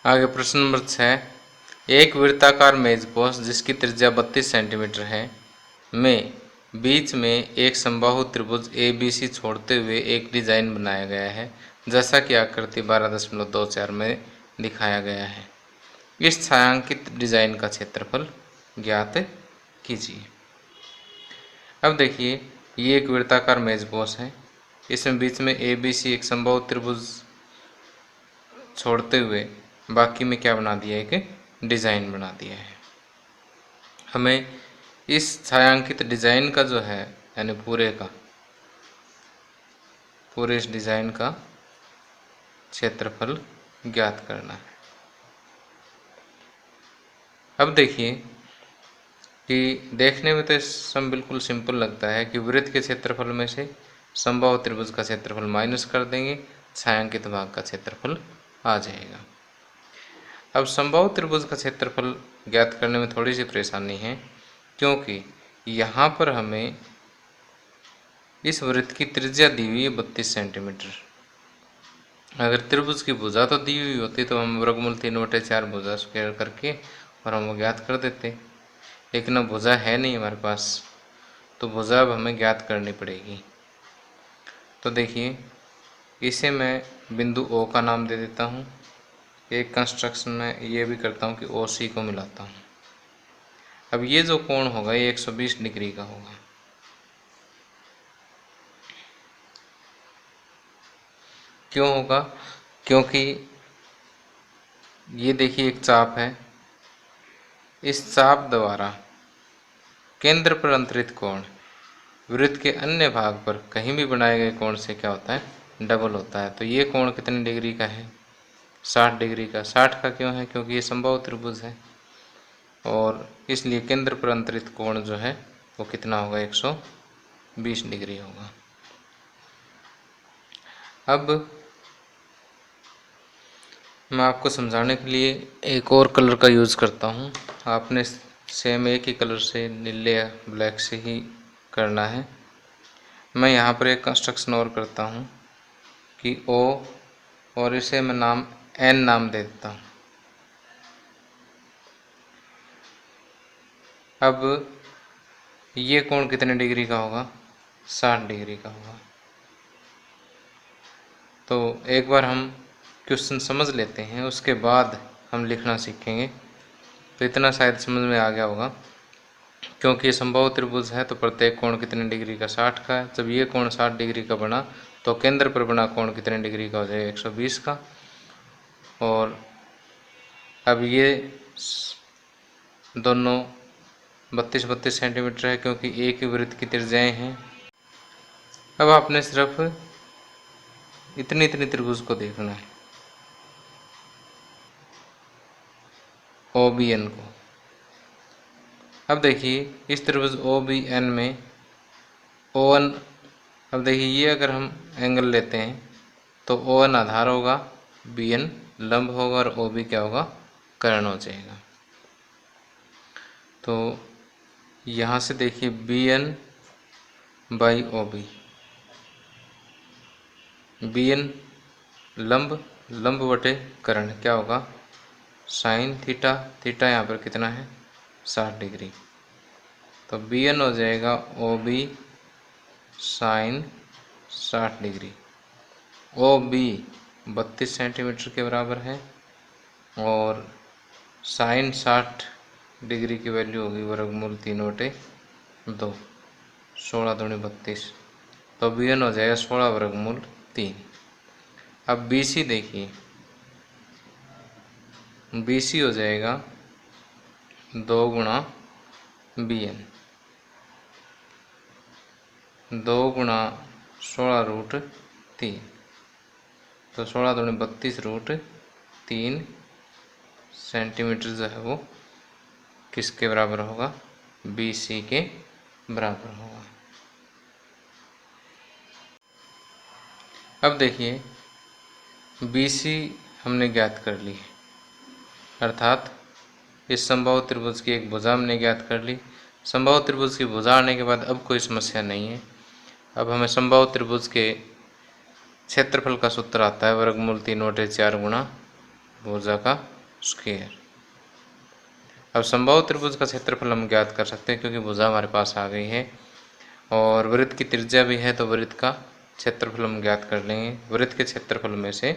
आगे प्रश्न नंबर 6। एक वृत्ताकार मेजपोश जिसकी त्रिज्या 32 सेंटीमीटर है में बीच में एक समबाहु त्रिभुज ABC छोड़ते हुए एक डिजाइन बनाया गया है जैसा कि आकृति 12.24 में दिखाया गया है। इस छायांकित डिजाइन का क्षेत्रफल ज्ञात कीजिए। अब देखिए, ये एक वृत्ताकार मेजपोश है। इसमें बीच में ABC एक समबाहु त्रिभुज छोड़ते हुए बाकी में क्या बना दिया है, एक डिजाइन बना दिया है। हमें इस छायांकित डिजाइन का जो है यानी पूरे इस डिजाइन का क्षेत्रफल ज्ञात करना है। अब देखिए कि देखने में तो सम बिल्कुल सिंपल लगता है कि वृत्त के क्षेत्रफल में से समबाहु त्रिभुज का क्षेत्रफल माइनस कर देंगे, छायांकित भाग का क्षेत्रफल आ जाएगा। अब समबाहु त्रिभुज का क्षेत्रफल ज्ञात करने में थोड़ी सी परेशानी है, क्योंकि यहाँ पर हमें इस वृत्त की त्रिज्या दी हुई है 32 सेंटीमीटर। अगर त्रिभुज की भुजा तो दी हुई होती तो हम वर्गमूल 3/4 भुजा स्क्वायर करके और हम वो ज्ञात कर देते, लेकिन अब भुजा है नहीं हमारे पास, तो भुजा अब हमें ज्ञात करनी पड़ेगी। तो देखिए, इसे मैं बिंदु O का नाम दे देता हूँ। एक कंस्ट्रक्शन में ये भी करता हूँ कि OC को मिलाता हूँ। अब ये जो कोण होगा ये 120 डिग्री का होगा। क्यों होगा? क्योंकि ये देखिए एक चाप है, इस चाप द्वारा केंद्र पर अंतरित कोण वृत्त के अन्य भाग पर कहीं भी बनाए गए कोण से क्या होता है, डबल होता है। तो ये कोण कितने डिग्री का है? 60 डिग्री का। 60 का क्यों है? क्योंकि ये समबाहु त्रिभुज है और इसलिए केंद्र पर अंतरित कोण जो है वो कितना होगा, 120 डिग्री होगा। अब मैं आपको समझाने के लिए एक और कलर का यूज़ करता हूँ। आपने सेम एक ही कलर से, नीले या ब्लैक से ही करना है। मैं यहाँ पर एक कंस्ट्रक्शन और करता हूँ कि O और इसे मैं नाम N नाम दे देता हूँ। अब ये कोण कितने डिग्री का होगा? 60 डिग्री का होगा। तो एक बार हम क्वेश्चन समझ लेते हैं, उसके बाद हम लिखना सीखेंगे। तो इतना शायद समझ में आ गया होगा, क्योंकि ये समबाहु त्रिभुज है तो प्रत्येक कोण कितने डिग्री का? 60 का है। जब ये कोण 60 डिग्री का बना तो केंद्र पर बना कोण कितने डिग्री का हो जाएगा? 120 का। और अब ये दोनों 32-32 सेंटीमीटर है, क्योंकि एक ही वृत्त की त्रिज्याएं हैं। अब आपने सिर्फ इतनी त्रिभुज को देखना है, OBN को। अब देखिए, इस त्रिभुज OBN में ON, अब देखिए ये अगर हम एंगल लेते हैं तो ON आधार होगा, BN लंब होगा और OB क्या होगा? कर्ण हो जाएगा। तो यहाँ से देखिए BN बाई OB, BN लंब बटे कर्ण क्या होगा? Sine theta. थीटा यहाँ पर कितना है? 60 डिग्री। तो BN हो जाएगा OB sign 60 degree. OB 32 centimetre के बराबर है और साइन 60 डिग्री की वैल्यू होगी वर्गमूल 3/2, 16 दूनी 32। तो BN हो जाएगा 16 वर्गमूल 3। अब BC देखिए, BC हो जाएगा 2 गुणा BN, 2 गुणा 16√3, तो 16 दूनी 32√3 सेंटीमीटर जो है वो किसके बराबर होगा? BC के बराबर होगा। अब देखिए, BC हमने ज्ञात कर ली, अर्थात इस समबाहु त्रिभुज की एक भुजा हमने ज्ञात कर ली। समबाहु त्रिभुज की भुजा आने के बाद अब कोई समस्या नहीं है। अब हमें समबाहु त्रिभुज के क्षेत्रफल का सूत्र आता है वर्गमूल 3/4 गुणा भुजा का स्क्वायर। अब समबाहु त्रिभुज का क्षेत्रफल हम ज्ञात कर सकते हैं क्योंकि भुजा हमारे पास आ गई है और वृत्त की त्रिज्या भी है, तो वृत्त का क्षेत्रफल हम ज्ञात कर लेंगे। वृत्त के क्षेत्रफल में से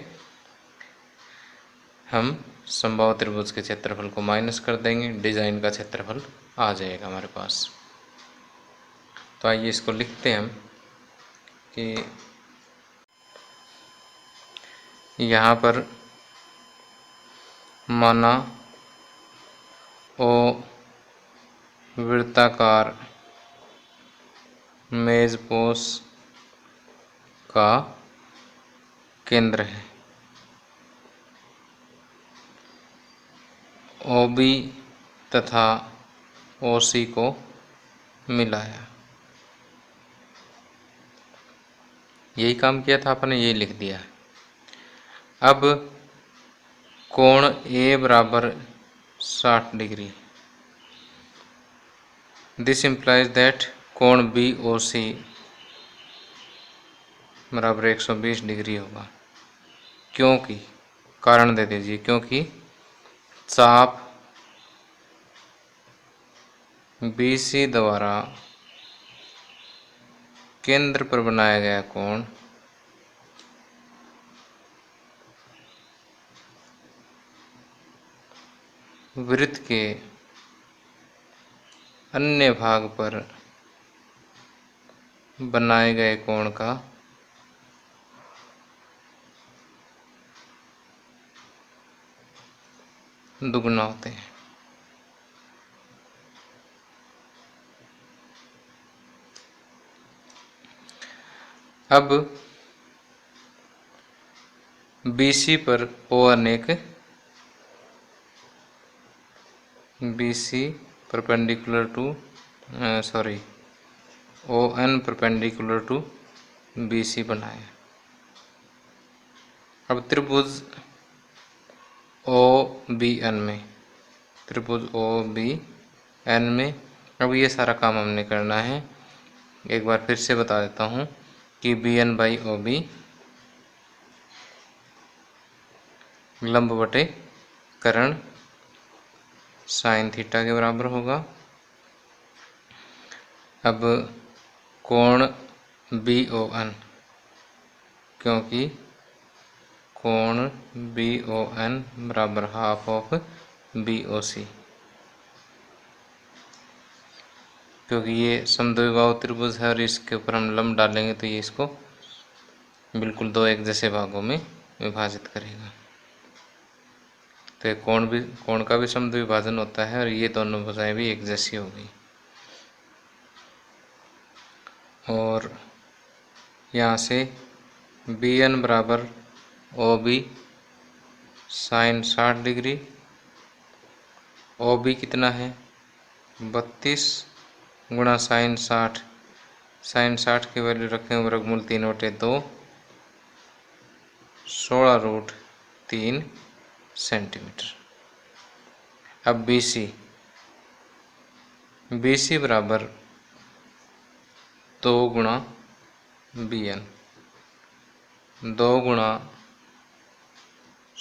हम समबाहु त्रिभुज के क्षेत्रफल को माइनस कर देंगे, डिजाइन का क्षेत्रफल आ जाएगा हमारे पास। तो आइए इसको लिखते हैं हम कि यहाँ पर माना ओ वृत्ताकार मेजपोश का केंद्र है। OB तथा OC को मिलाया। यही काम किया था आपने, यही लिख दिया। अब कोण A बराबर 60 डिग्री, दिस इम्प्लाइज दैट कोण BOC बराबर 120 डिग्री होगा। क्योंकि, कारण दे दीजिए, क्योंकि चाप BC द्वारा केंद्र पर बनाया गया कोण वृत्त के अन्य भाग पर बनाए गए कोण का दुगना होते हैं। अब BC पर ON एक BC perpendicular to ON perpendicular to BC बनाया। अब त्रिभुज OBN में, त्रिभुज OBN में अब ये सारा काम हमने करना है। एक बार फिर से बता देता हूँ कि BN बाई OB लंब बटे कर्ण साइन थीटा के बराबर होगा। अब कोण BON, क्योंकि कोण BON बराबर हाफ ऑफ BOC, क्योंकि ये समद्विबाहु त्रिभुज है और इसके ऊपर हम लंब डालेंगे तो ये इसको बिल्कुल दो एक जैसे भागों में विभाजित करेगा। तो कोण का भी समद्विभाजन होता है और ये दोनों भुजाएं भी एक जैसी होगी। और यहाँ से BN बराबर OB साइन 60 डिग्री। OB कितना है? 32 गुणा साइन 60, साइन 60 की वैल्यू रखें वर्गमूल 3/2, 16√3 सेंटीमीटर। अब BC बराबर 2 गुणा BN, 2 गुणा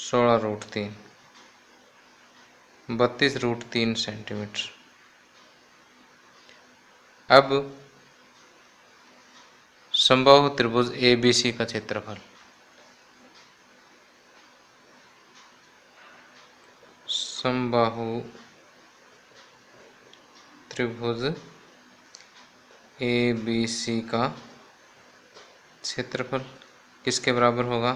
16√3, 32√3 सेंटीमीटर। अब समबाहु त्रिभुज ABC का क्षेत्रफल, समबाहु त्रिभुज ABC का क्षेत्रफल किसके बराबर होगा?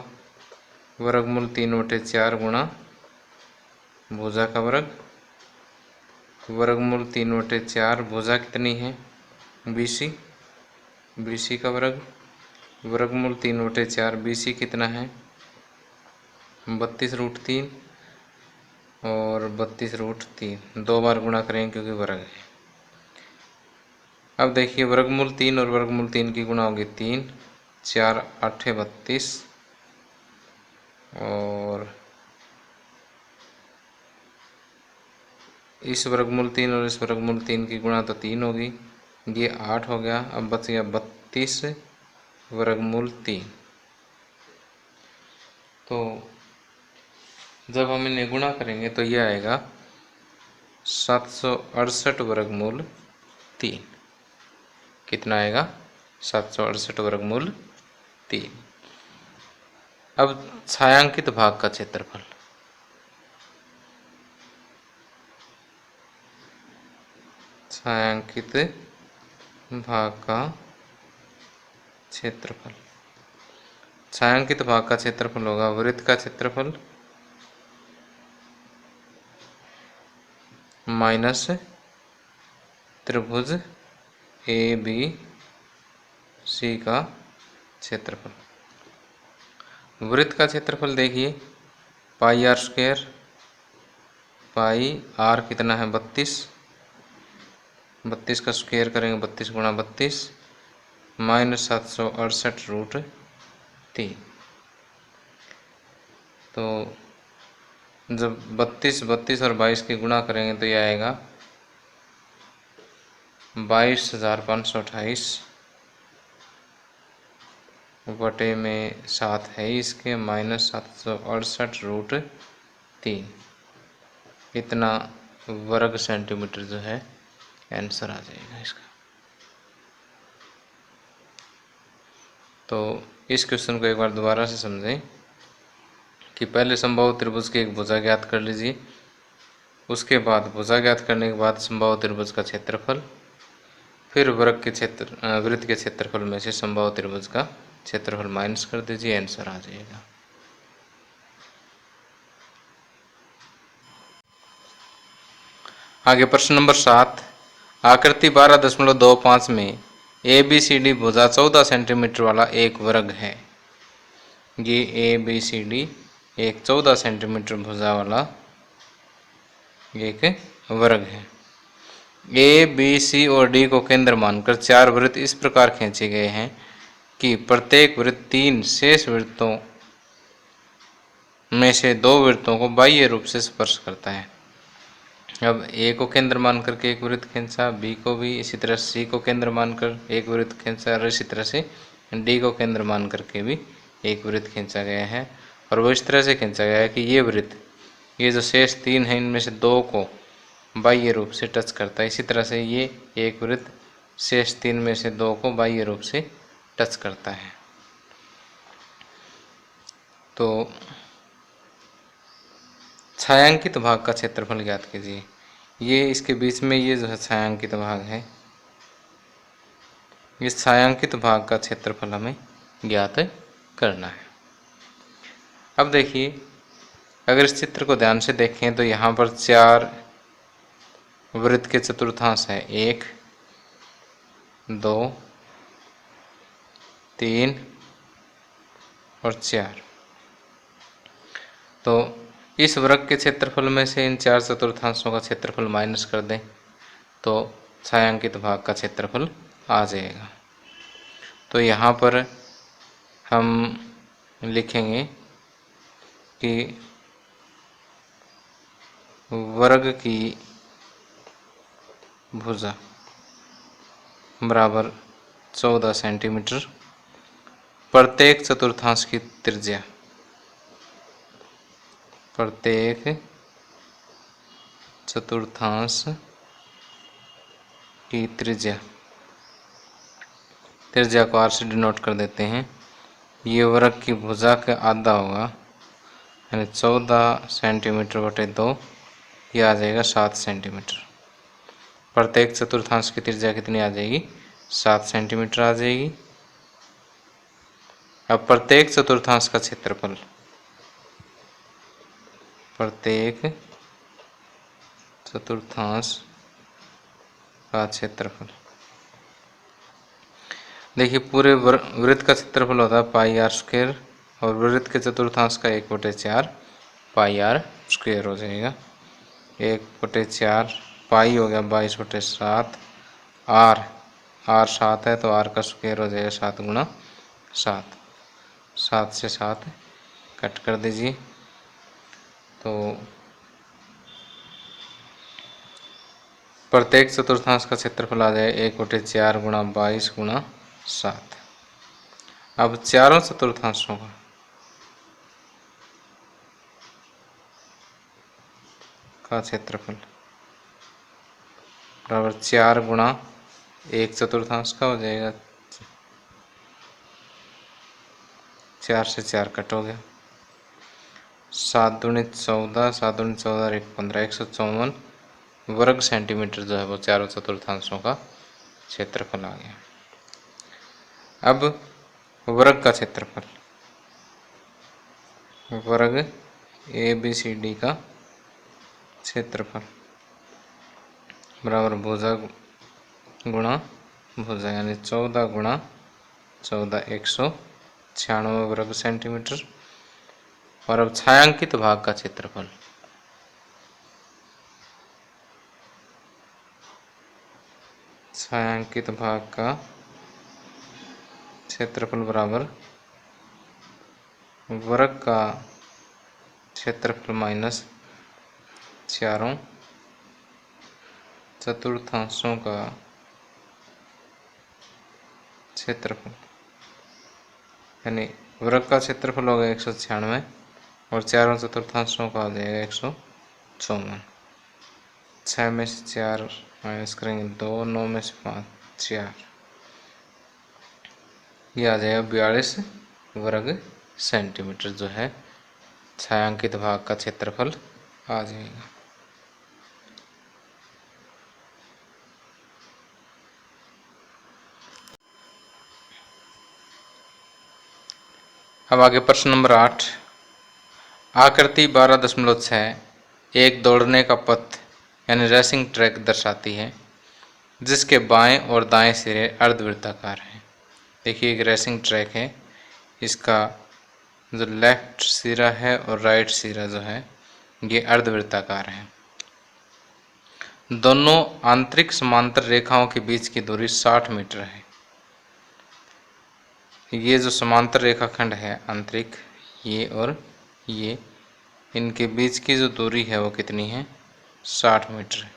वर्गमूल 3/4 गुणा भुजा का वर्ग, वर्गमूल 3/4 भुजा कितनी है? BC का वर्ग, वर्गमूल 3/4 BC कितना है? 32√3 और 32√3 दो बार गुणा करेंगे क्योंकि वर्ग है। अब देखिए वर्गमूल 3 और वर्गमूल 3 की गुणा होगी 3, 4 8 32 और इस वर्गमूल 3 और इस वर्गमूल 3 की गुणा तो 3 होगी, ये 8 हो गया। अब बच गया 32 वर्गमूल 3। तो जब हम इन्हें गुणा करेंगे तो यह आएगा 768 वर्गमूल 3। कितना आएगा? 768 वर्गमूल 3। अब छायांकित भाग का क्षेत्रफल, छायांकित भाग का क्षेत्रफल, छायांकित भाग का क्षेत्रफल होगा वृत्त का क्षेत्रफल माइनस त्रिभुज ABC का क्षेत्रफल। वृत्त का क्षेत्रफल देखिए पाई आर स्क्वायर, पाई आर कितना है 32, 32 का स्क्वायर करेंगे 32 गुणा 32 माइनस 768√3। तो जब 32 और 22 की गुणा करेंगे तो यह आएगा 22,528 बटे में 7 है इसके माइनस 768√3। इतना वर्ग सेंटीमीटर जो है आंसर आ जाएगा इसका। तो इस क्वेश्चन को एक बार दोबारा से समझें कि पहले समबाहु त्रिभुज की एक भुजा ज्ञात कर लीजिए, उसके बाद भुजा ज्ञात करने के बाद समबाहु त्रिभुज का क्षेत्रफल, फिर वृत्त के क्षेत्रफल में से समबाहु त्रिभुज का क्षेत्रफल माइनस कर दीजिए, आंसर आ जाएगा। आगे प्रश्न नंबर 7, आकृति 12.25 में ABCD भुजा 14 सेंटीमीटर वाला एक वर्ग है। ये ABCD एक 14 सेंटीमीटर भुजा वाला एक वर्ग है। ABC और D को केंद्र मानकर 4 वृत्त इस प्रकार खींचे गए हैं कि प्रत्येक वृत्त 3 शेष वृत्तों में से 2 वृत्तों को बाह्य रूप से स्पर्श करता है। अब A को केंद्र मानकर के एक वृत्त खींचा, B को भी, इसी तरह C को केंद्र मानकर एक वृत्त खींचा और इसी तरह से D को केंद्र मान करके भी एक वृत्त खींचा गया है। और वो इस तरह से खींचा गया है कि ये वृत्त, ये जो शेष 3 हैं इनमें से 2 को बाह्य रूप से टच करता है। इसी तरह से ये एक वृत्त शेष 3 में से 2 को बाह्य रूप से टच करता है। तो छायांकित भाग का क्षेत्रफल ज्ञात कीजिए। ये इसके बीच में ये जो है छायांकित भाग है, इस छायांकित भाग का क्षेत्रफल हमें ज्ञात करना है। अब देखिए अगर इस चित्र को ध्यान से देखें तो यहाँ पर 4 वृत्त के चतुर्थांश है, 1 2 3 और 4। तो इस वृत्त के क्षेत्रफल में से इन 4 चतुर्थांशों का क्षेत्रफल माइनस कर दें तो छायांकित भाग का क्षेत्रफल आ जाएगा। तो यहाँ पर हम लिखेंगे कि वर्ग की भुजा बराबर 14 सेंटीमीटर, प्रत्येक चतुर्थांश की त्रिज्या, प्रत्येक चतुर्थांश की त्रिज्या को R से डिनोट कर देते हैं। ये वर्ग की भुजा का आधा होगा, यानी 14 सेंटीमीटर बटे 2, ये आ जाएगा 7 सेंटीमीटर। प्रत्येक चतुर्थांश की त्रिज्या कितनी आ जाएगी? 7 सेंटीमीटर आ जाएगी। अब प्रत्येक चतुर्थांश का क्षेत्रफल, प्रत्येक चतुर्थांश का क्षेत्रफल, देखिए पूरे वृत्त का क्षेत्रफल होता है पाई आर स्क्वायर और वृत्त के चतुर्थांश का 1/4 पाई आर स्क्वायर हो जाएगा। 1/4 पाई हो गया 22/7, आर 7 है तो आर का स्क्वायर हो जाएगा 7 गुणा 7, 7 से 7 कट कर दीजिए। तो प्रत्येक चतुर्थांश का क्षेत्रफल आ जाए 1/4 गुणा 22 गुणा 7। अब चारों चतुर्थांशों का का क्षेत्रफल बराबर 4 गुणा 1/4 का हो जाएगा। 4 से 4 कट हो गया। 7 दूनी 14, 7 दूनी 14 और 1 15, 154 वर्ग सेंटीमीटर जो है वो 4/4 का क्षेत्रफल आ गया। अब वर्ग का क्षेत्रफल, वर्ग ABCD का क्षेत्रफल बराबर भुजा गुणा भुजा, यानी 14 गुणा 14 196 वर्ग सेंटीमीटर। और अब छायांकित भाग का क्षेत्रफल, छायांकित भाग का क्षेत्रफल बराबर वर्ग का क्षेत्रफल माइनस 4/4 का क्षेत्रफल, यानी वर्ग का क्षेत्रफल होगा 196 और 4/4 का हो जाएगा 154। 6 में से 4 माइनस करेंगे 2, 9 में से 5 4, ये आ जाएगा 42 वर्ग सेंटीमीटर जो है छायांकित भाग का क्षेत्रफल आ जाएगा। अब आगे प्रश्न नंबर 8। आकृति 12.6 एक दौड़ने का पथ यानी रेसिंग ट्रैक दर्शाती है, जिसके बाएं और दाएं सिरे अर्धवृत्ताकार हैं। देखिए एक रेसिंग ट्रैक है, इसका जो लेफ्ट सिरा है और राइट सिरा जो है ये अर्धवृत्ताकार है। दोनों आंतरिक समांतर रेखाओं के बीच की दूरी 60 मीटर है। ये जो समांतर रेखाखंड है आंतरिक, ये और ये, इनके बीच की जो दूरी है वो कितनी है? 60 मीटर है।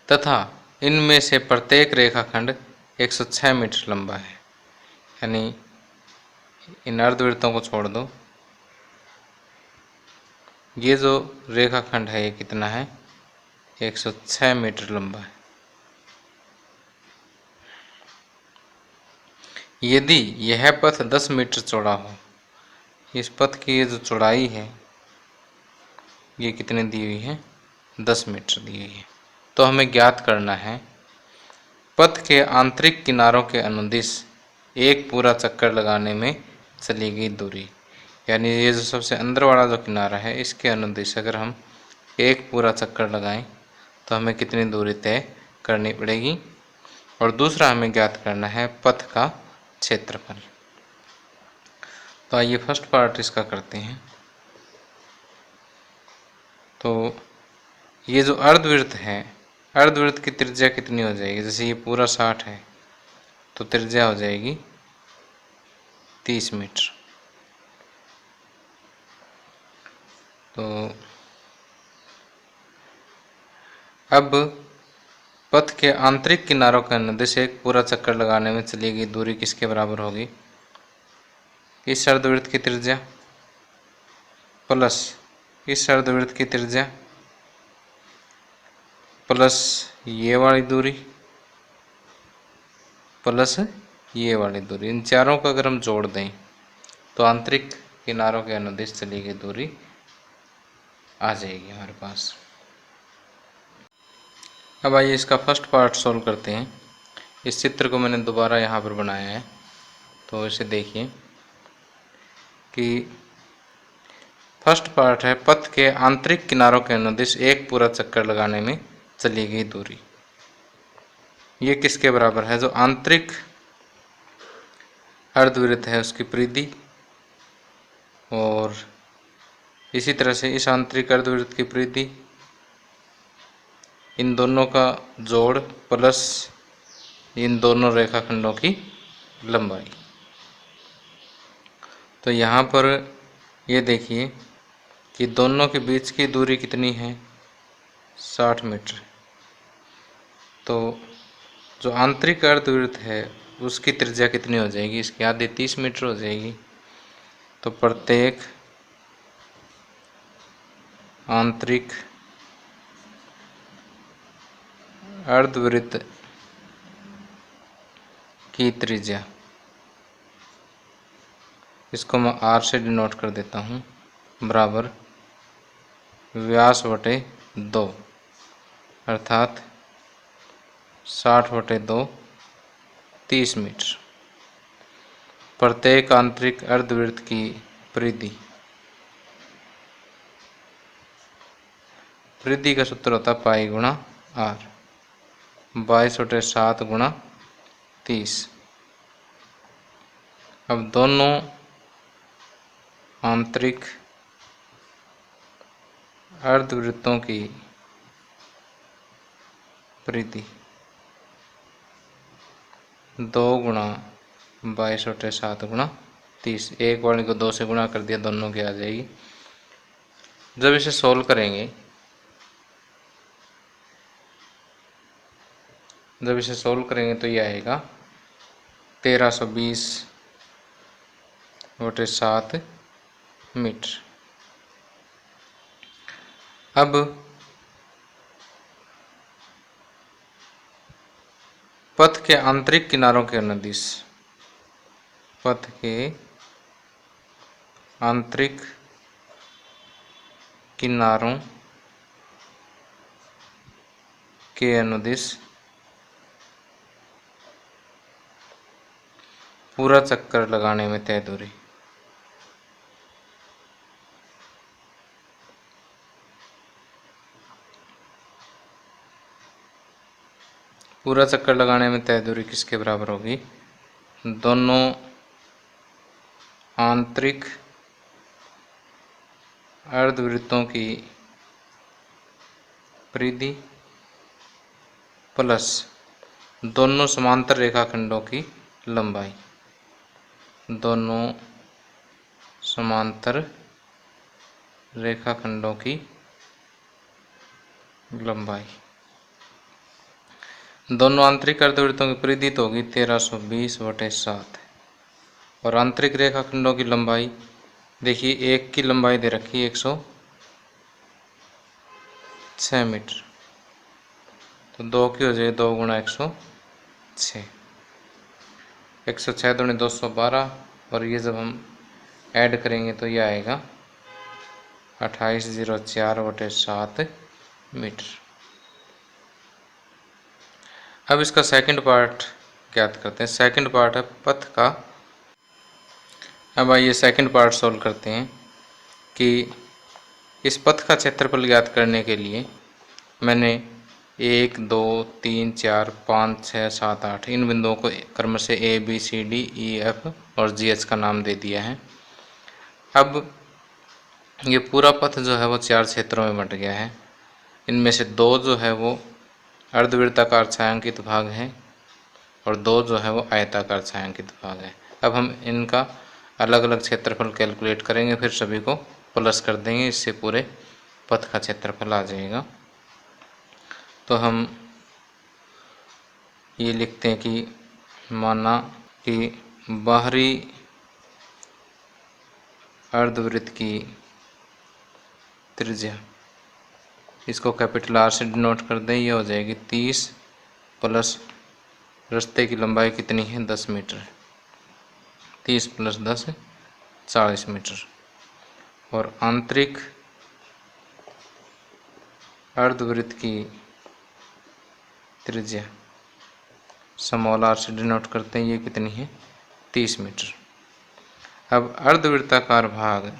तथा इनमें से प्रत्येक रेखाखंड 106 मीटर लंबा है। यानी इन अर्धवृत्तों को छोड़ दो, ये जो रेखाखंड है ये कितना है? 106 मीटर लंबा है। यदि यह पथ 10 मीटर चौड़ा हो, इस पथ की ये जो चौड़ाई है ये कितनी दी हुई है? 10 मीटर दी हुई है। तो हमें ज्ञात करना है पथ के आंतरिक किनारों के अनुदिश एक पूरा चक्कर लगाने में चली गई दूरी। यानी ये जो सबसे अंदर वाला जो किनारा है इसके अनुदिश अगर हम एक पूरा चक्कर लगाएं तो हमें कितनी दूरी तय करनी पड़ेगी। और दूसरा हमें ज्ञात करना है पथ का क्षेत्रफल। तो आइए फर्स्ट पार्ट इसका करते हैं। तो ये जो अर्धवृत्त है, अर्धवृत्त की त्रिज्या कितनी हो जाएगी? जैसे ये पूरा 60 है तो त्रिज्या हो जाएगी 30 मीटर। तो अब पथ के आंतरिक किनारों के अनुदिश एक पूरा चक्कर लगाने में चली गई दूरी किसके बराबर होगी? इस अर्धवृत्त की त्रिज्या प्लस इस अर्धवृत्त की त्रिज्या प्लस ये वाली दूरी प्लस ये वाली दूरी। इन चारों को अगर हम जोड़ दें तो आंतरिक किनारों के अनुदिश चली गई दूरी आ जाएगी हमारे पास। अब आइए इसका फर्स्ट पार्ट सॉल्व करते हैं। इस चित्र को मैंने दोबारा यहाँ पर बनाया है, तो इसे देखिए कि फर्स्ट पार्ट है पथ के आंतरिक किनारों के अनुदिश एक पूरा चक्कर लगाने में चली गई दूरी। ये किसके बराबर है? जो आंतरिक अर्धवृत्त है उसकी परिधि, और इसी तरह से इस आंतरिक अर्धवृत्त की परिधि, इन दोनों का जोड़ प्लस इन दोनों रेखाखंडों की लंबाई। तो यहाँ पर ये देखिए कि दोनों के बीच की दूरी कितनी है? 60 मीटर। तो जो आंतरिक अर्धवृत्त है उसकी त्रिज्या कितनी हो जाएगी? इसकी आधी 30 मीटर हो जाएगी। तो प्रत्येक आंतरिक अर्धवृत्त की त्रिज्या, इसको मैं r से डिनोट कर देता हूँ, बराबर व्यास बटे 2 अर्थात 60 बटे 2 30 मीटर। प्रत्येक आंतरिक अर्धवृत्त की परिधि, परिधि का सूत्र होता है पाई गुणा r, 22 बटे 7 गुणा 30। अब दोनों आंतरिक अर्धवृत्तों की परिधि 2 गुणा 22 बटे 7 गुणा 30, एक वाली को 2 से गुणा कर दिया, दोनों की आ जाएगी। जब इसे सोल्व करेंगे, तो ये आएगा 1320 बटे 7 मीटर। अब पथ के आंतरिक किनारों के अनुदिश, पथ के आंतरिक किनारों के अनुदिश पूरा चक्कर लगाने में तय दूरी, पूरा चक्कर लगाने में तय दूरी किसके बराबर होगी? दोनों आंतरिक अर्धवृत्तों की परिधि प्लस दोनों समांतर रेखाखंडों की लंबाई, दोनों समांतर रेखाखंडों की लंबाई। दोनों आंतरिक अर्धवृत्तों की परिधि तो होगी 1320 बटे 7 और आंतरिक रेखाखंडों की लंबाई देखिए, एक की लंबाई दे रखी है 106 मीटर, तो 2 की हो जाए 2 गुणा 106, 106 दूनी 212 और ये जब हम ऐड करेंगे तो ये आएगा 2804 बटे 7 मीटर। अब इसका सेकंड पार्ट ज्ञात करते हैं। सेकंड पार्ट है पथ का। अब आइए सेकंड पार्ट सॉल्व करते हैं कि इस पथ का क्षेत्रफल ज्ञात करने के लिए मैंने 1 2 3 4 5 6 7 8 इन बिंदुओं को क्रम से A B C D E F और G H का नाम दे दिया है। अब ये पूरा पथ जो है वो 4 क्षेत्रों में बंट गया है। इनमें से 2 जो है वो अर्धवृत्ताकार छायांकित भाग है और 2 जो है वो आयताकार छायांकित भाग है। अब हम इनका अलग अलग क्षेत्रफल कैलकुलेट करेंगे, फिर सभी को प्लस कर देंगे, इससे पूरे पथ का क्षेत्रफल आ जाएगा। तो हम ये लिखते हैं कि माना कि बाहरी अर्धवृत्त की त्रिज्या, इसको कैपिटल R से डिनोट कर दें, ये हो जाएगी 30 प्लस रास्ते की लंबाई कितनी है 10 मीटर, 30 प्लस 10 40 मीटर। और आंतरिक अर्धवृत्त की त्रिज्या स्मॉल r से डिनोट करते हैं, ये कितनी है 30 मीटर। अब अर्धवृत्ताकार भाग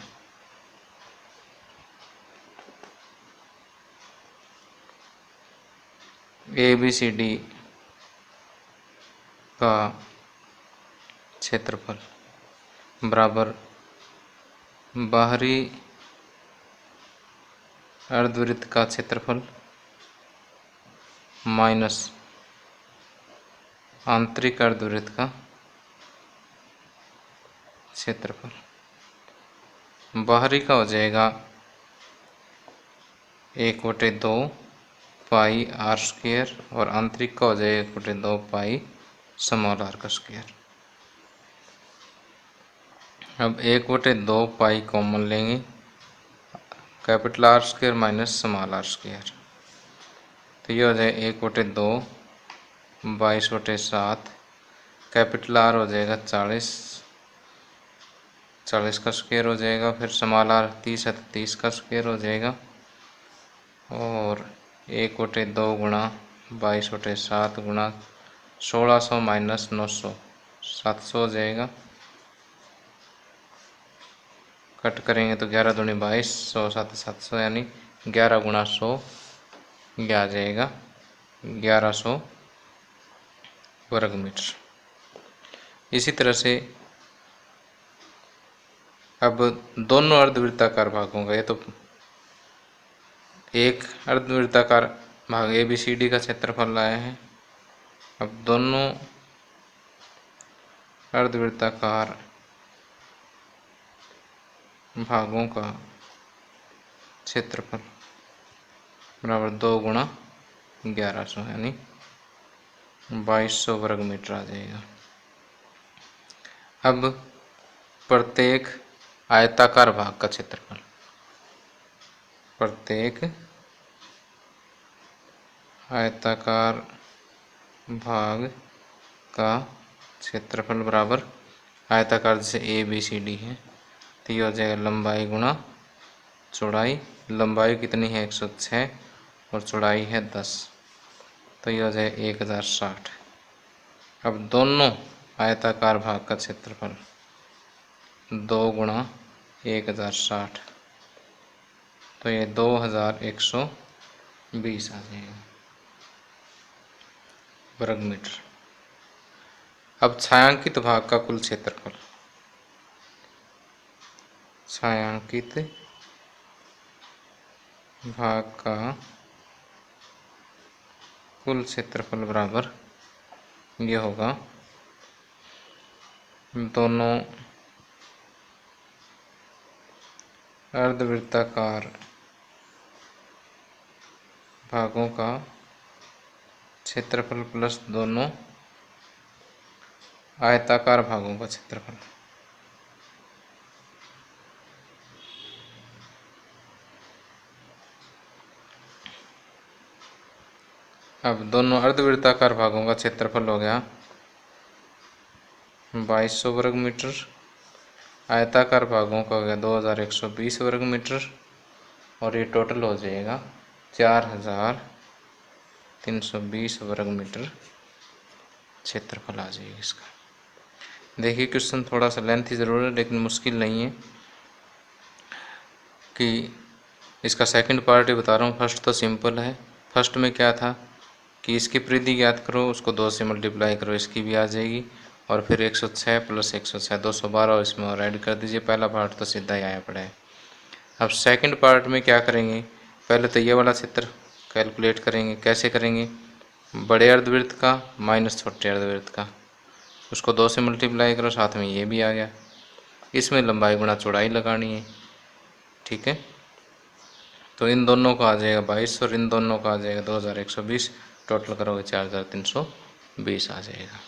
ABCD का क्षेत्रफल बराबर बाहरी अर्धवृत्त का क्षेत्रफल माइनस आंतरिक अर्धवृत्त का क्षेत्रफल। बाहरी का हो जाएगा 1/2 पाई r स्क्वायर और आंतरिक का हो जाएगा 1/2 पाई स्मॉल r का स्क्वायर। अब 1/2 पाई कॉमन लेंगे capital R square minus small R square. तो ये हो जाए 1/2 22/7। कैपिटल आर हो जाएगा 40 का स्क्वायर हो जाएगा। फिर स्मॉल आर 30 है तो 30 का स्क्वायर हो जाएगा। और 1/2 गुणा 22/7 गुणा 1600 माइनस 900 700 हो जाएगा। कट करेंगे तो 11 दूनी 22, 100 7 700 यानी 11 गुणा 100 यह आ जाएगा 1100 वर्ग मीटर। इसी तरह से अब दोनों अर्धवृत्ताकार भागों का, ये तो एक अर्धवृत्ताकार भाग ABCD का क्षेत्रफल लाए हैं। अब दोनों अर्धवृत्ताकार भागों का क्षेत्रफल बराबर 2 गुणा 1100 यानी 2200 वर्ग मीटर आ जाएगा। अब प्रत्येक आयताकार भाग का क्षेत्रफल, प्रत्येक आयताकार भाग का क्षेत्रफल बराबर आयताकार जैसे ABCD है तो ये हो जाएगा लंबाई गुणा चौड़ाई। लंबाई कितनी है 106 और चौड़ाई है 10, तो ये हो जाएगा 1060। अब दोनों आयताकार भाग का क्षेत्रफल 2 गुणा 1060 तो ये 2120 आ जाएगा वर्ग मीटर। अब छायांकित भाग का कुल क्षेत्रफल, छायांकित भाग का कुल क्षेत्रफल बराबर ये होगा दोनों अर्धवृत्ताकार भागों का क्षेत्रफल प्लस दोनों आयताकार भागों का क्षेत्रफल। अब दोनों अर्धवृत्ताकार भागों का क्षेत्रफल हो गया 2200 वर्ग मीटर, आयताकार भागों का हो गया 2120 वर्ग मीटर और ये टोटल हो जाएगा 4320 वर्ग मीटर क्षेत्रफल आ जाएगा इसका। देखिए क्वेश्चन थोड़ा सा लेंथी ज़रूर है लेकिन मुश्किल नहीं है कि इसका सेकंड पार्ट ही बता रहा हूँ। फर्स्ट तो सिंपल है। फर्स्ट में क्या था कि इसकी परिधि ज्ञात करो, उसको 2 से मल्टीप्लाई करो, इसकी भी आ जाएगी और फिर 106 प्लस 106 212 और इसमें और ऐड कर दीजिए। पहला पार्ट तो सीधा ही आया पड़ा है। अब सेकंड पार्ट में क्या करेंगे, पहले तो ये वाला क्षेत्र कैलकुलेट करेंगे। कैसे करेंगे, बड़े अर्धवृत्त का माइनस छोटे अर्धवृत्त का, उसको 2 से मल्टीप्लाई करो, साथ में ये भी आ गया। इसमें लंबाई गुणा चौड़ाई लगानी है, ठीक है। तो इन दोनों का आ जाएगा 22 और इन दोनों का आ जाएगा 2120, टोटल करोगे 4320 आ जाएगा।